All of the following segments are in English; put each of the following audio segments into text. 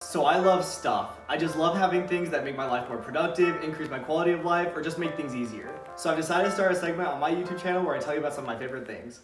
So I love stuff. I just love having things that make my life more productive, increase my quality of life, or just make things easier. So I've decided to start a segment on my YouTube channel where I tell you about some of my favorite things.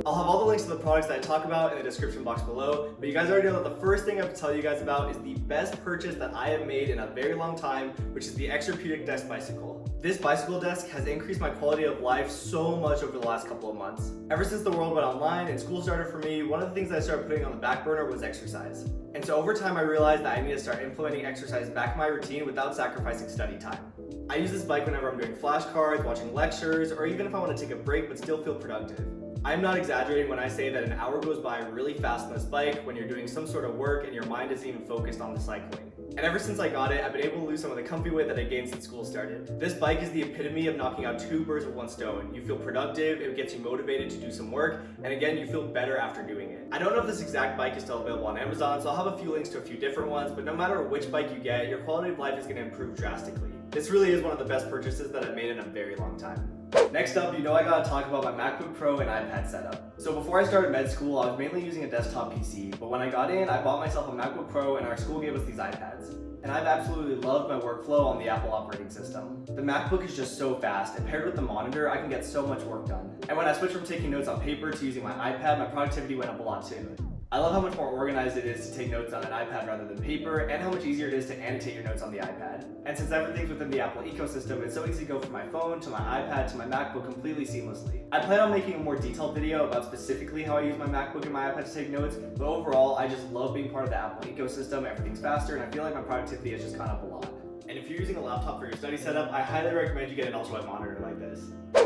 I'll have all the links to the products that I talk about in the description box below, but you guys already know that the first thing I have to tell you guys about is the best purchase that I have made in a very long time, which is the Extrapedic Desk Bicycle. This bicycle desk has increased my quality of life so much over the last couple of months. Ever since the world went online and school started for me, one of the things I started putting on the back burner was exercise. And so over time I realized that I need to start implementing exercise back in my routine without sacrificing study time. I use this bike whenever I'm doing flashcards, watching lectures, or even if I want to take a break but still feel productive. I'm not exaggerating when I say that an hour goes by really fast on this bike when you're doing some sort of work and your mind isn't even focused on the cycling. And ever since I got it, I've been able to lose some of the comfy weight that I gained since school started. This bike is the epitome of knocking out two birds with one stone. You feel productive, it gets you motivated to do some work, and again, you feel better after doing it. I don't know if this exact bike is still available on Amazon, so I'll have a few links to a few different ones, but no matter which bike you get, your quality of life is going to improve drastically. This really is one of the best purchases that I've made in a very long time. Next up, you know I gotta talk about my MacBook Pro and iPad setup. So before I started med school, I was mainly using a desktop PC, but when I got in, I bought myself a MacBook Pro and our school gave us these iPads. And I've absolutely loved my workflow on the Apple operating system. The MacBook is just so fast, and paired with the monitor, I can get so much work done. And when I switched from taking notes on paper to using my iPad, my productivity went up a lot too. I love how much more organized it is to take notes on an iPad rather than paper, and how much easier it is to annotate your notes on the iPad. And since everything's within the Apple ecosystem, it's so easy to go from my phone to my iPad to my MacBook completely seamlessly. I plan on making a more detailed video about specifically how I use my MacBook and my iPad to take notes, but overall, I just love being part of the Apple ecosystem. Everything's faster, and I feel like my productivity has just gone up a lot. And if you're using a laptop for your study setup, I highly recommend you get an ultrawide monitor like this.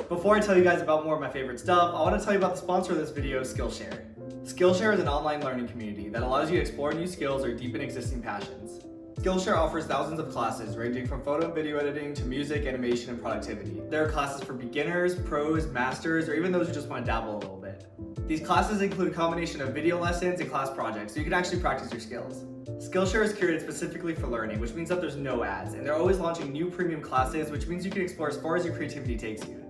Before I tell you guys about more of my favorite stuff, I want to tell you about the sponsor of this video, Skillshare. Skillshare is an online learning community that allows you to explore new skills or deepen existing passions. Skillshare offers thousands of classes ranging from photo and video editing to music, animation, and productivity. There are classes for beginners, pros, masters, or even those who just want to dabble a little bit. These classes include a combination of video lessons and class projects, so you can actually practice your skills. Skillshare is curated specifically for learning, which means that there's no ads, and they're always launching new premium classes, which means you can explore as far as your creativity takes you.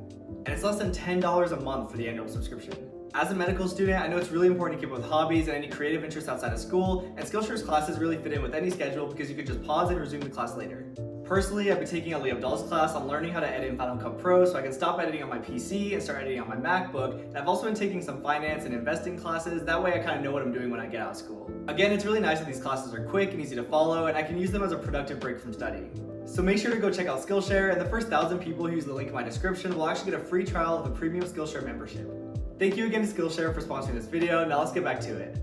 And it's less than $10 a month for the annual subscription. As a medical student, I know it's really important to keep up with hobbies and any creative interests outside of school, and Skillshare's classes really fit in with any schedule because you can just pause and resume the class later. Personally, I've been taking Ali Abdal's class on learning how to edit in Final Cut Pro so I can stop editing on my PC and start editing on my MacBook, and I've also been taking some finance and investing classes, that way I kind of know what I'm doing when I get out of school. Again, it's really nice that these classes are quick and easy to follow, and I can use them as a productive break from studying. So make sure to go check out Skillshare, and the first 1,000 people who use the link in my description will actually get a free trial of the premium Skillshare membership. Thank you again to Skillshare for sponsoring this video. Now let's get back to it.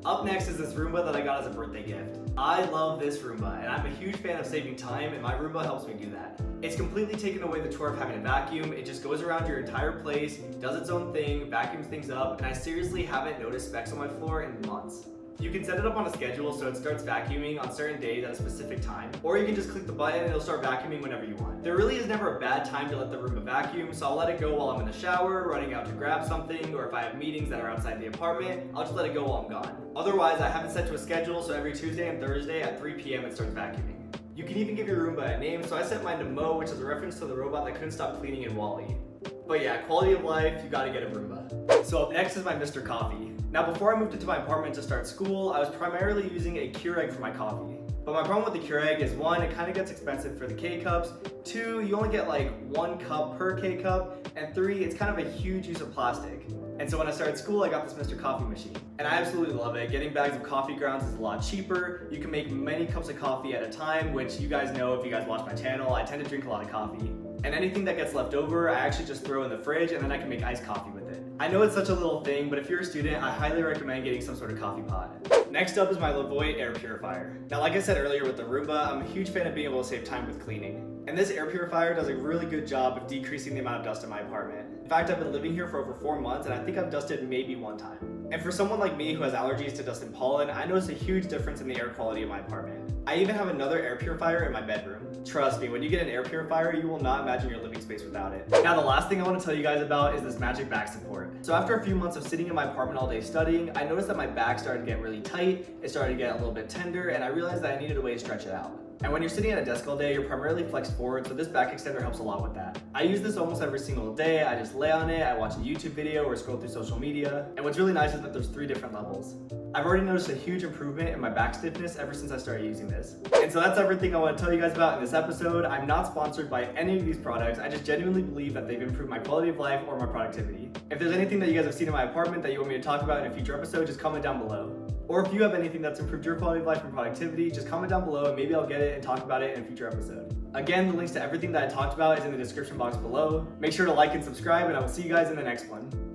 Up next is this Roomba that I got as a birthday gift. I love this Roomba, and I'm a huge fan of saving time, and my Roomba helps me do that. It's completely taken away the chore of having a vacuum. It just goes around your entire place, does its own thing, vacuums things up, and I seriously haven't noticed specks on my floor in months. You can set it up on a schedule so it starts vacuuming on certain days at a specific time, or you can just click the button and it'll start vacuuming whenever you want. There really is never a bad time to let the Roomba vacuum, so I'll let it go while I'm in the shower, running out to grab something, or if I have meetings that are outside the apartment, I'll just let it go while I'm gone. Otherwise, I have it set to a schedule, so every Tuesday and Thursday at 3 p.m. it starts vacuuming. You can even give your Roomba a name, so I set mine to Mo, which is a reference to the robot that couldn't stop cleaning in WALL-E. But yeah, quality of life, you gotta get a Roomba. So up next is my Mr. Coffee. Now before I moved into my apartment to start school, I was primarily using a Keurig for my coffee. But my problem with the Keurig is 1, it kind of gets expensive for the K-Cups, 2, you only get like 1 cup per K-Cup, and 3, it's kind of a huge use of plastic. And so when I started school, I got this Mr. Coffee machine. And I absolutely love it. Getting bags of coffee grounds is a lot cheaper. You can make many cups of coffee at a time, which you guys know if you guys watch my channel, I tend to drink a lot of coffee. And anything that gets left over, I actually just throw in the fridge and then I can make iced coffee with it. I know it's such a little thing, but if you're a student, I highly recommend getting some sort of coffee pot. Next up is my Lavoie Air Purifier. Now, like I said earlier with the Roomba, I'm a huge fan of being able to save time with cleaning. And this air purifier does a really good job of decreasing the amount of dust in my apartment. In fact, I've been living here for over 4 months and I think I've dusted maybe 1 time. And for someone like me who has allergies to dust and pollen, I notice a huge difference in the air quality of my apartment. I even have another air purifier in my bedroom. Trust me, when you get an air purifier, you will not imagine your living space without it. Now, the last thing I want to tell you guys about is this magic back support. So after a few months of sitting in my apartment all day studying, I noticed that my back started to get really tight, it started to get a little bit tender, and I realized that I needed a way to stretch it out. And when you're sitting at a desk all day, you're primarily flexed forward, so this back extender helps a lot with that. I use this almost every single day. I just lay on it, I watch a YouTube video or scroll through social media. And what's really nice is that there's 3 different levels. I've already noticed a huge improvement in my back stiffness ever since I started using this. And so that's everything I want to tell you guys about in this episode. I'm not sponsored by any of these products. I just genuinely believe that they've improved my quality of life or my productivity. If there's anything that you guys have seen in my apartment that you want me to talk about in a future episode, just comment down below. Or if you have anything that's improved your quality of life and productivity, just comment down below and maybe I'll get it and talk about it in a future episode. Again, the links to everything that I talked about is in the description box below. Make sure to like and subscribe, and I will see you guys in the next one.